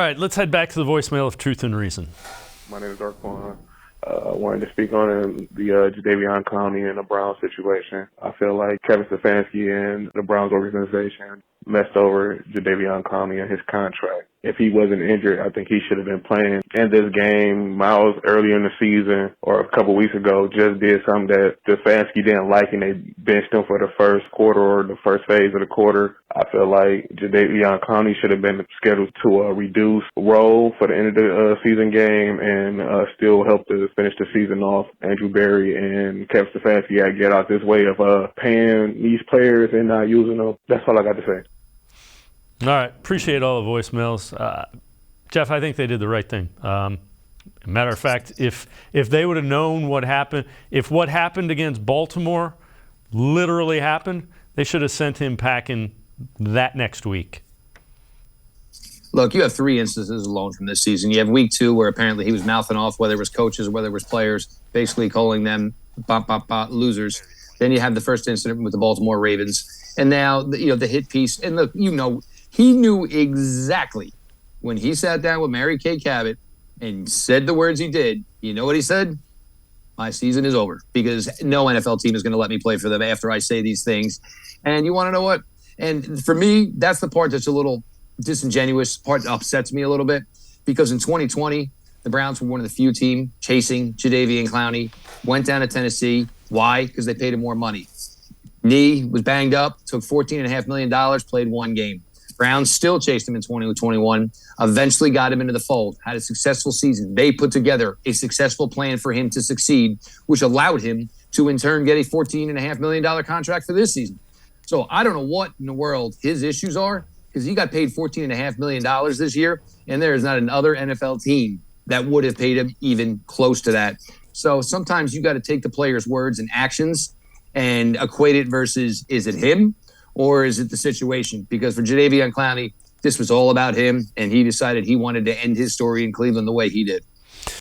All right, let's head back to the voicemail of Truth and Reason. My name is Darquan. I wanted to speak on the Jadeveon Clowney and the Browns situation. I feel like Kevin Stefanski and the Browns organization messed over Jadeveon Clowney and his contract. If he wasn't injured, I think he should have been playing in this game. Miles, earlier in the season or a couple weeks ago, just did something that Stefanski didn't like, and they benched him for the first quarter or the first phase of the quarter. I feel like Jadeveon Clowney should have been scheduled to a reduced role for the end of the season game and still help to finish the season off. Andrew Berry and Kevin Stefanski got to get out this way of paying these players and not using them. That's all I got to say. All right. Appreciate all the voicemails. Jeff, I think they did the right thing. Matter of fact, if they would have known what happened, if what happened against Baltimore literally happened, they should have sent him packing that next week. Look, you have 3 instances alone from this season. You have week 2 where apparently he was mouthing off, whether it was coaches or whether it was players, basically calling them losers. Then you have the first incident with the Baltimore Ravens. And now, the hit piece. And look, he knew exactly when he sat down with Mary Kay Cabot and said the words he did. You know what he said? My season is over because no NFL team is going to let me play for them after I say these things. And you want to know what? And for me, that's the part that's a little disingenuous, part that upsets me a little bit, because in 2020, the Browns were one of the few teams chasing Jadeveon Clowney, went down to Tennessee. Why? Because they paid him more money. Knee was banged up, took $14.5 million, played 1 game. Browns still chased him in 2021, eventually got him into the fold, had a successful season. They put together a successful plan for him to succeed, which allowed him to in turn get a $14.5 million contract for this season. So I don't know what in the world his issues are, because he got paid $14.5 million this year, and there is not another NFL team that would have paid him even close to that. So sometimes you got to take the player's words and actions and equate it versus, is it him or is it the situation? Because for Jadeveon Clowney, this was all about him, and he decided he wanted to end his story in Cleveland the way he did.